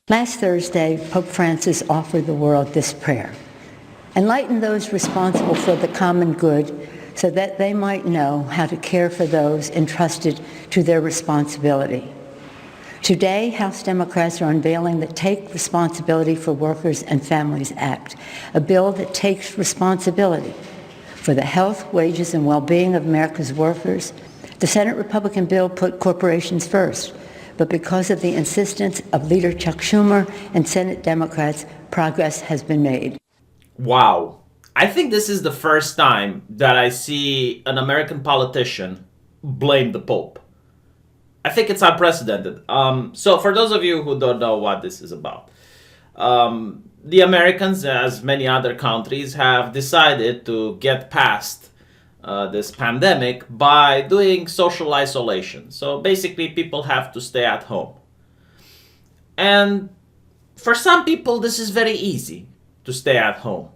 Last Thursday, Pope Francis offered the world this prayer: enlighten those responsible for the common good so that they might know how to care for those entrusted to their responsibility. Today, House Democrats are unveiling the Take Responsibility for Workers and Families Act, a bill that takes responsibility for the health, wages, and well-being of America's workers. The Senate Republican bill put corporations first, but because of the insistence of Leader Chuck Schumer and Senate Democrats, progress has been made. Wow. I think this is the first time that I see an American politician blame the Pope. I think it's unprecedented. So for those of you who don't know what this is about, the Americans, as many other countries, have decided to get past this pandemic by doing social isolation. So basically, people have to stay at home. And for some people, this is very easy to stay at home.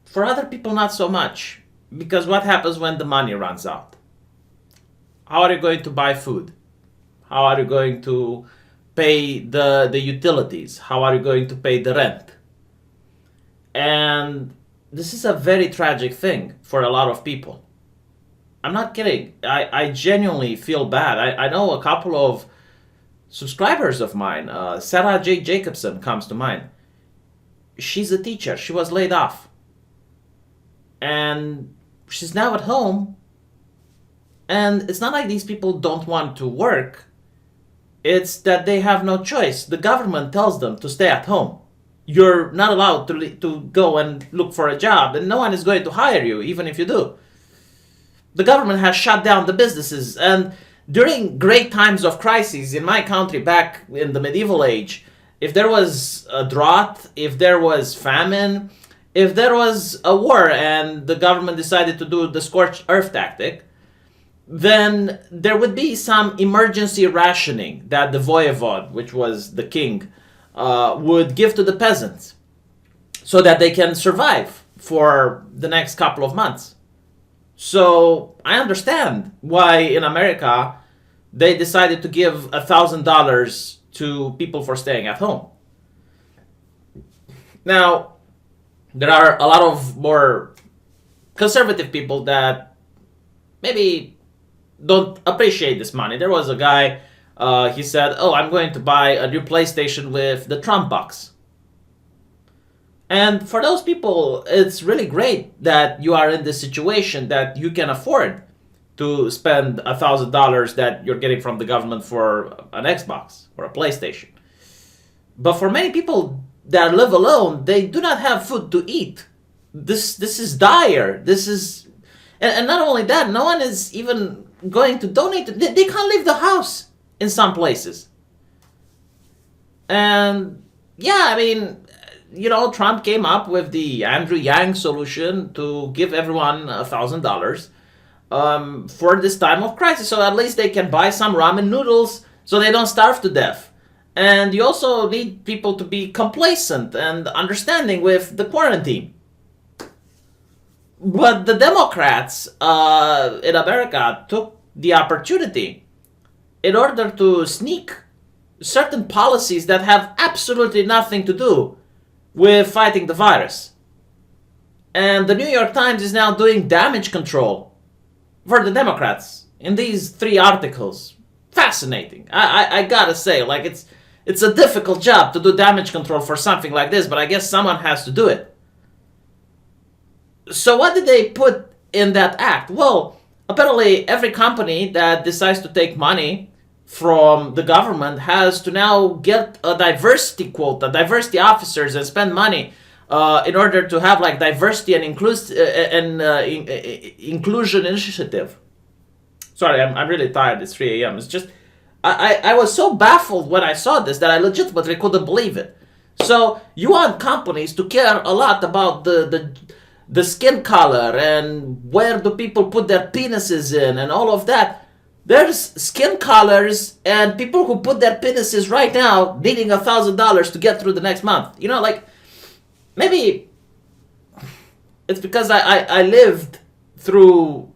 For other people, not so much. Because what happens when the money runs out? How are you going to buy food? How are you going to pay the utilities? How are you going to pay the rent? And this is a very tragic thing for a lot of people. I'm not kidding. I genuinely feel bad. I know a couple of subscribers of mine. Sarah J. Jacobson comes to mind. She's a teacher. She was laid off. And she's now at home. And it's not like these people don't want to work. It's that they have no choice. The government tells them to stay at home. You're not allowed to go and look for a job, and no one is going to hire you, even if you do. The government has shut down the businesses, and during great times of crises in my country back in the medieval age, if there was a drought, if there was famine, if there was a war and the government decided to do the scorched earth tactic, then there would be some emergency rationing that the voivode, which was the king, would give to the peasants so that they can survive for the next couple of months. So I understand why in America they decided to give $1,000 to people for staying at home. Now, there are a lot of more conservative people that maybe don't appreciate this money. There was a guy, he said, oh, I'm going to buy a new PlayStation with the Trump bucks. And for those people, it's really great that you are in this situation that you can afford to spend $1,000 that you're getting from the government for an Xbox or a PlayStation. But for many people that live alone, they do not have food to eat. This is dire. This is, and not only that, no one is even going to donate. They can't leave the house in some places. And yeah, I mean, Trump came up with the Andrew Yang solution to give everyone $1,000 for this time of crisis. So at least they can buy some ramen noodles so they don't starve to death. And you also need people to be complacent and understanding with the quarantine. But the Democrats in America took the opportunity in order to sneak certain policies that have absolutely nothing to do with fighting the virus. And the New York Times is now doing damage control for the Democrats in these 3 articles. Fascinating. I gotta say, like, it's a difficult job to do damage control for something like this, but I guess someone has to do it. So what did they put in that act? Well, apparently every company that decides to take money from the government has to now get a diversity quota, diversity officers, and spend money in order to have like diversity and inclusion initiative. Sorry, I'm really tired. It's 3 a.m. It's just I was so baffled when I saw this that I legitimately couldn't believe it. So you want companies to care a lot about the skin color and where do people put their penises in and all of that. There's skin colors and people who put their penises right now needing $1,000 to get through the next month. Like maybe it's because I lived through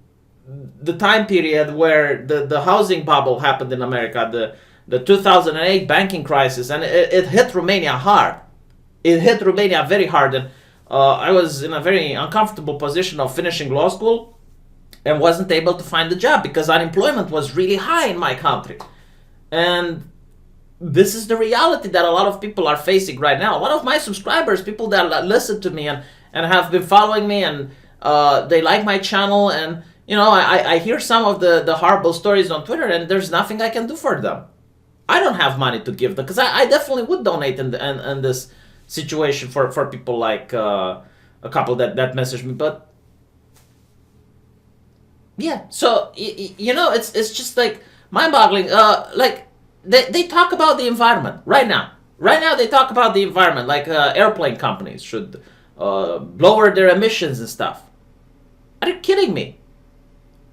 the time period where the housing bubble happened in America, the 2008 banking crisis, and it hit Romania hard. It hit Romania very hard, and I was in a very uncomfortable position of finishing law school and wasn't able to find a job because unemployment was really high in my country. And this is the reality that a lot of people are facing right now. A lot of my subscribers, people that listen to me and have been following me, and they like my channel, and I hear some of the horrible stories on Twitter, and there's nothing I can do for them. I don't have money to give them, because I definitely would donate in this situation for people like a couple that messaged me. But yeah, so it's just like mind-boggling. Like they talk about the environment right now. Right now they talk about the environment, like airplane companies should lower their emissions and stuff. Are you kidding me?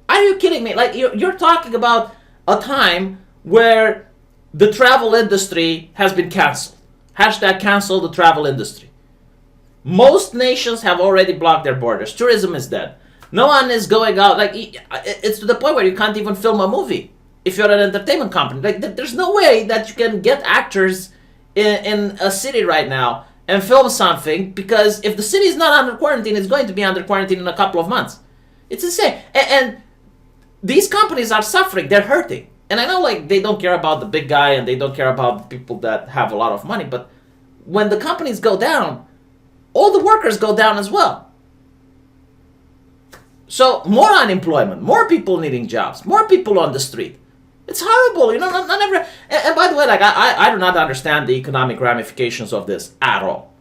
Are you kidding me? Like you're talking about a time where the travel industry has been canceled. Hashtag cancel the travel industry. Most nations have already blocked their borders. Tourism is dead. No one is going out. Like it's to the point where you can't even film a movie if you're an entertainment company. Like there's no way that you can get actors in a city right now and film something, because if the city is not under quarantine, it's going to be under quarantine in a couple of months. It's insane. And these companies are suffering. They're hurting. And I know, like, they don't care about the big guy and they don't care about the people that have a lot of money, but when the companies go down, all the workers go down as well. So more unemployment, more people needing jobs, more people on the street. It's horrible, not every... And by the way, like, I do not understand the economic ramifications of this at all.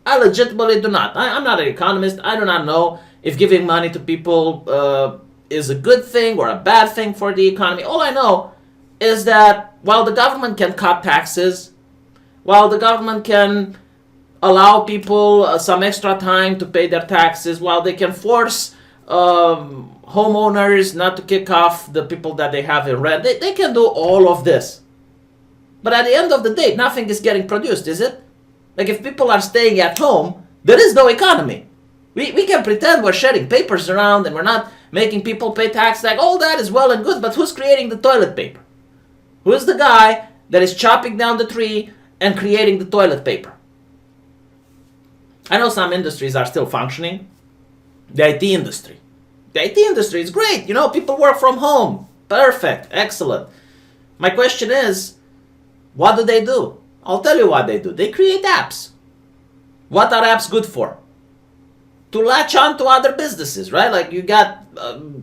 I legitimately do not. I'm not an economist. I do not know if giving money to people is a good thing or a bad thing for the economy. All I know is that while the government can cut taxes, while the government can allow people some extra time to pay their taxes, while they can force homeowners not to kick off the people that they have in rent, they can do all of this. But at the end of the day, nothing is getting produced, is it? Like, if people are staying at home, there is no economy. We can pretend we're shedding papers around and we're not making people pay tax. Like, all that is well and good, but who's creating the toilet paper? Who is the guy that is chopping down the tree and creating the toilet paper? I know some industries are still functioning. The IT industry. The IT industry is great. People work from home. Perfect. Excellent. My question is, what do they do? I'll tell you what they do. They create apps. What are apps good for? To latch on to other businesses, right? Like you got,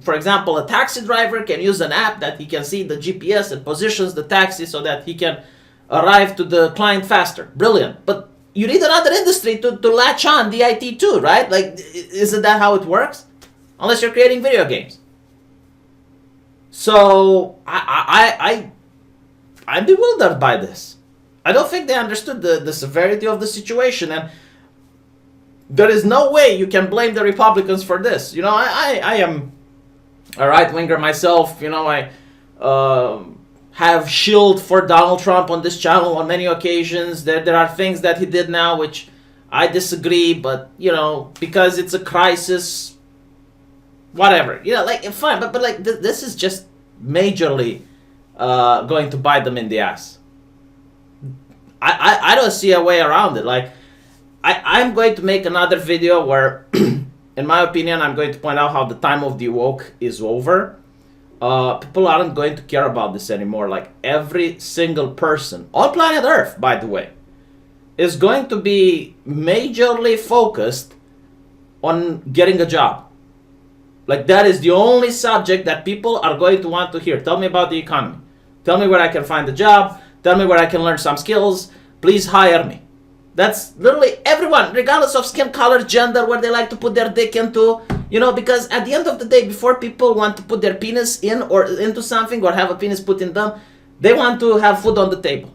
for example, a taxi driver can use an app that he can see the GPS and positions the taxi so that he can arrive to the client faster. Brilliant. But you need another industry to latch on the IT too, right? Like, isn't that how it works? Unless you're creating video games. So I'm bewildered by this. I don't think they understood the severity of the situation, and there is no way you can blame the Republicans for this. I am a right-winger myself. I have shielded for Donald Trump on this channel on many occasions. There are things that he did now which I disagree, but, because it's a crisis, whatever. Fine, but like, this is just majorly going to bite them in the ass. I don't see a way around it. Like, I'm going to make another video where, in my opinion, I'm going to point out how the time of the woke is over. People aren't going to care about this anymore. Like, every single person on planet Earth, by the way, is going to be majorly focused on getting a job. Like, that is the only subject that people are going to want to hear. Tell me about the economy. Tell me where I can find a job. Tell me where I can learn some skills. Please hire me. That's literally everyone, regardless of skin color, gender, where they like to put their dick into. Because at the end of the day, before people want to put their penis in or into something or have a penis put in them, they want to have food on the table.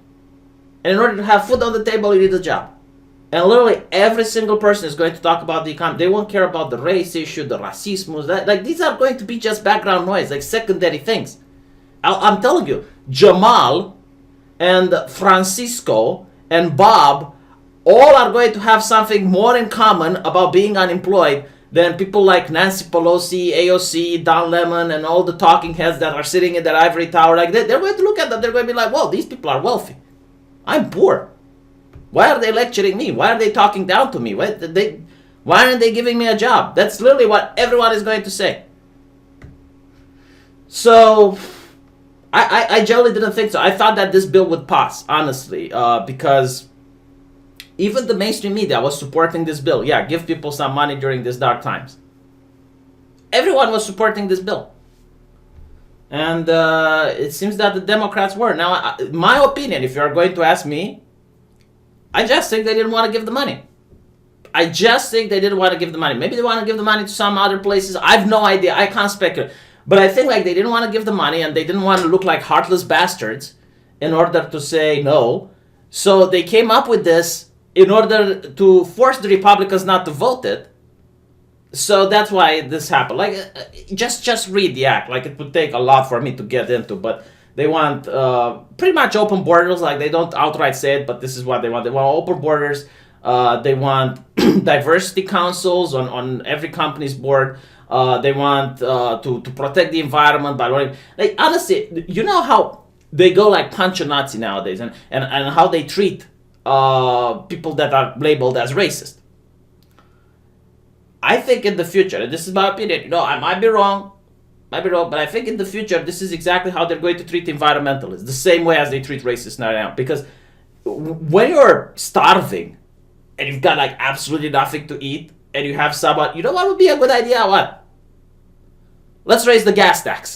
And in order to have food on the table, you need a job. And literally every single person is going to talk about the economy. They won't care about the race issue, the racism. Like, these are going to be just background noise, like secondary things. I'm telling you, Jamal and Francisco and Bob all are going to have something more in common about being unemployed then people like Nancy Pelosi, AOC, Don Lemon, and all the talking heads that are sitting in their ivory tower, like they're going to look at that, they're going to be like, whoa, these people are wealthy. I'm poor. Why are they lecturing me? Why are they talking down to me? Why aren't they giving me a job? That's literally what everyone is going to say. So, I generally didn't think so. I thought that this bill would pass, honestly, because even the mainstream media was supporting this bill. Yeah, give people some money during these dark times. Everyone was supporting this bill. And it seems that the Democrats were. Now, my opinion, if you're going to ask me, I just think they didn't want to give the money. I just think they didn't want to give the money. Maybe they want to give the money to some other places. I have no idea. I can't speculate. But I think like they didn't want to give the money and they didn't want to look like heartless bastards in order to say no. So they came up with this in order to force the Republicans not to vote it. So that's why this happened. Like, just read the act. Like, it would take a lot for me to get into, but they want pretty much open borders. Like, they don't outright say it, but this is what they want. They want open borders. They want diversity councils on every company's board. They want to protect the environment by like, honestly, you know how they go like punch a Nazi nowadays, and how they treat people that are labeled as racist. I think in the future, and this is my opinion, you know, I might be wrong, but I think in the future, this is exactly how they're going to treat environmentalists, the same way as they treat racists now. Because when you're starving, and you've got like absolutely nothing to eat, and you have someone, you know what would be a good idea? What? Let's raise the gas tax.